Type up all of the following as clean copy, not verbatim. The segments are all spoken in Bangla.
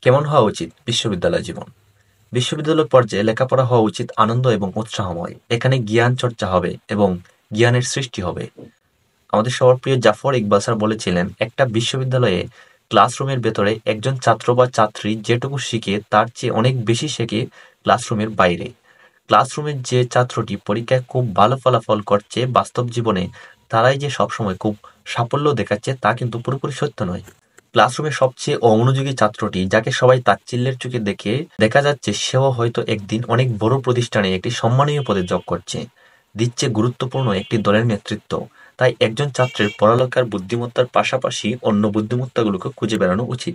কেমন হওয়া উচিত বিশ্ববিদ্যালয় জীবন? বিশ্ববিদ্যালয় পর্যায়ে লেখাপড়া হওয়া উচিত আনন্দ এবং উৎসাহময়। এখানে জ্ঞান চর্চা হবে এবং জ্ঞানের সৃষ্টি হবে। আমাদের সবার প্রিয় জাফর ইকবাল স্যার বলেছিলেন, একটা বিশ্ববিদ্যালয়ে ক্লাসরুমের ভেতরে একজন ছাত্র বা ছাত্রী যেটুকু শিখে তার চেয়ে অনেক বেশি শেখে ক্লাসরুমের বাইরে। ক্লাসরুমের যে ছাত্রটি পরীক্ষায় খুব ভালো ফলাফল করছে, বাস্তব জীবনে তারাই যে সবসময় খুব সাফল্য দেখাচ্ছে তা কিন্তু পুরোপুরি সত্য নয়। ক্লাসরুমের সবচেয়ে অমনোযোগী ছাত্রটি, যাকে সবাই তাচ্ছিল্যের চোখে দেখে, দেখা যাচ্ছে সেও হয়তো একদিন অনেক বড় প্রতিষ্ঠানে একটি সম্মানীয় পদে জব করছে, দিচ্ছে গুরুত্বপূর্ণ একটি দলের নেতৃত্ব। তাই একজন ছাত্রের পড়ালেখার বুদ্ধিমত্তার পাশাপাশি অন্য বুদ্ধিমত্তাগুলোকে খুঁজে বেড়ানো উচিত।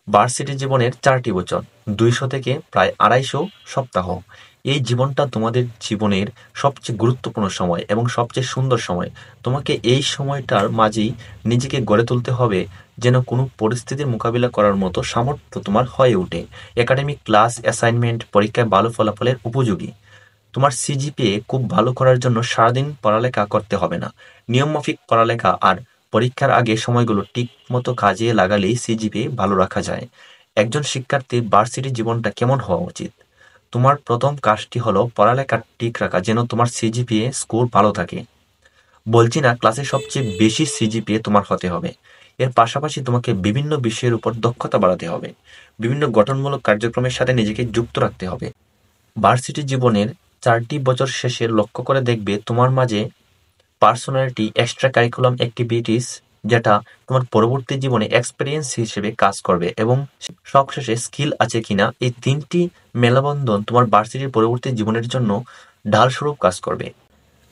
ভার্সিটি জীবনের 4টি বছর, 200 থেকে প্রায় 250 সপ্তাহ। এই জীবনটা তোমাদের জীবনের সবচেয়ে গুরুত্বপূর্ণ সময় এবং সবচেয়ে সুন্দর সময়। তোমাকে এই সময়টার মাঝেই নিজেকে গড়ে তুলতে হবে, যেন কোনো পরিস্থিতির মোকাবিলা করার মতো সামর্থ্য তোমার হয়ে ওঠে একাডেমিক ক্লাস, অ্যাসাইনমেন্ট, পরীক্ষায় ভালো ফলাফলের উপযোগী। তোমার সিজিপিএ খুব ভালো করার জন্য সারাদিন পড়ালেখা করতে হবে না। নিয়মমাফিক পড়ালেখা আর পরীক্ষার আগে সময়গুলো ঠিক মতো কাজে লাগালেই সিজিপিএ ভালো রাখা যায়। একজন শিক্ষার্থীর ভার্সিটি জীবনটা কেমন হওয়া উচিত? তোমার প্রথম কাজটি হলো পড়ালেখা ঠিক রাখা, যেন তোমার সিজিপিএ স্কোর ভালো থাকে। বলছি না ক্লাসে সবচেয়ে বেশি সিজিপিএ তোমার হতে হবে। এর পাশাপাশি তোমাকে বিভিন্ন বিষয়ের উপর দক্ষতা বাড়াতে হবে। বিভিন্ন গঠনমূলক কার্যক্রমের সাথে নিজেকে যুক্ত রাখতে হবে। ভার্সিটি জীবনের 4টি বছর শেষে লক্ষ্য করে দেখবে তোমার মাঝে পার্সোনালিটি, এক্সট্রা কারিকুলাম অ্যাক্টিভিটিস, যেটা তোমার পরবর্তী জীবনে এক্সপেরিয়েন্স হিসেবে কাজ করবে, এবং সবশেষে স্কিল আছে কিনা, এই 3টি মেলবন্ধন তোমার ভার্সিটির পরবর্তী জীবনের জন্য ঢালস্বরূপ কাজ করবে।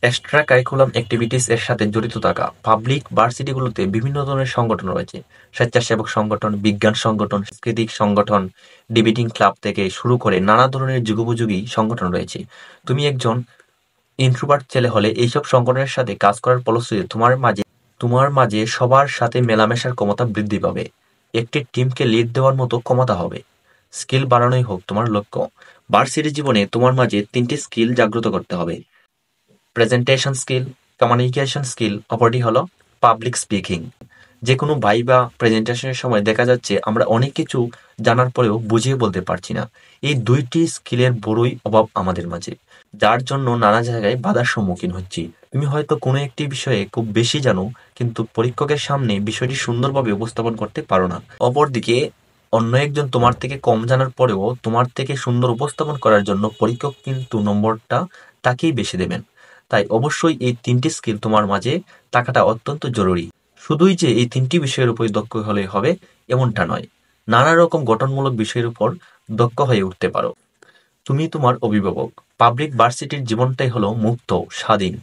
এক্সট্রা কারিকুলাম অ্যাক্টিভিটিস এর সাথে জড়িত থাকা। পাবলিক ভার্সিটিগুলোতে বিভিন্ন ধরনের সংগঠন রয়েছে। স্বেচ্ছাসেবক সংগঠন, বিজ্ঞান সংগঠন, সাংস্কৃতিক সংগঠন, ডিবেটিং ক্লাব থেকে শুরু করে নানা ধরনের যুগোপযোগী সংগঠন রয়েছে। তুমি একজন ইন্ট্রোভার্ট ছেলে হলে এইসব সংগঠনের সাথে কাজ করার ফলশ্রুতিতে তোমার মাঝে সবার সাথে মেলামেশার ক্ষমতা বৃদ্ধি পাবে। একটি টিমকে লিড দেওয়ার মতো ক্ষমতা হবে। স্কিল বাড়ানোই হোক তোমার লক্ষ্য। ভার্সিটি জীবনে তোমার মাঝে 3টি স্কিল জাগ্রত করতে হবে: প্রেজেন্টেশন স্কিল, কমিউনিকেশন স্কিল, অপরটি হলো পাবলিক স্পিকিং। যে কোনো ভাইবা প্রেজেন্টেশনের সময় দেখা যাচ্ছে আমরা অনেক কিছু জানার পরেও বুঝিয়ে বলতে পারছি না। এই 2টি স্কিলের বড়ই অভাব আমাদের মাঝে, যার জন্য নানা জায়গায় বাধার সম্মুখীন হচ্ছি। তুমি হয়তো কোনো একটি বিষয়ে খুব বেশি জানো, কিন্তু পরীক্ষকের সামনে বিষয়টি সুন্দরভাবে উপস্থাপন করতে পারো না। অপরদিকে অন্য একজন তোমার থেকে কম জানার পরেও তোমার থেকে সুন্দর উপস্থাপন করার জন্য পরীক্ষক কিন্তু নম্বরটা তাকেই বেশি দেবেন। তাই অবশ্যই এই 3টি স্কিল তোমার মাঝে থাকাটা অত্যন্ত জরুরি। শুধুই যে এই 3টি বিষয়ের উপর দক্ষ হলেই হবে এমনটা নয়, নানা রকম গঠনমূলক বিষয়ের উপর দক্ষ হয়ে উঠতে পারো। তুমি তোমার অভিভাবক। পাবলিক ভার্সিটির জীবনটাই হলো মুক্ত, স্বাধীন।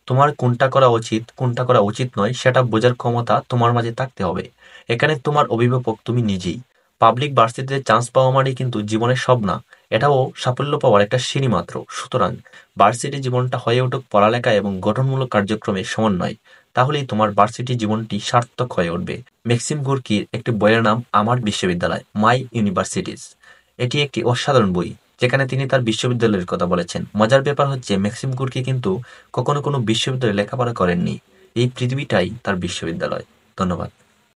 তোমার কোনটা করা উচিত, কোনটা করা উচিত নয় সেটা বোঝার ক্ষমতা তোমার মাঝে থাকতে হবে। এখানে তোমার অভিভাবক তুমি নিজেই। পাবলিক ভার্সিটিতে চান্স পাওয়া মানে কিন্তু জীবনের সব না, এটাও সাফল্য পাওয়ার একটা সিঁড়ি মাত্র। সুতরাং ভার্সিটি জীবনটা হয়ে উঠুক পড়ালেখা এবং গঠনমূলক কার্যক্রমের সমন্বয়। তাহলেই তোমার ভার্সিটি জীবনটি সার্থক হয়ে উঠবে। ম্যাক্সিম গোর্কির একটি বইয়ের নাম আমার বিশ্ববিদ্যালয়, মাই ইউনিভার্সিটিজ। এটি একটি অসাধারণ বই, যেখানে তিনি তার বিশ্ববিদ্যালয়ের কথা বলেছেন। মজার ব্যাপার হচ্ছে ম্যাক্সিম গোর্কি কিন্তু কখনো কোনো বিশ্ববিদ্যালয়ে লেখাপড়া করেননি। এই পৃথিবীটাই তার বিশ্ববিদ্যালয়। ধন্যবাদ।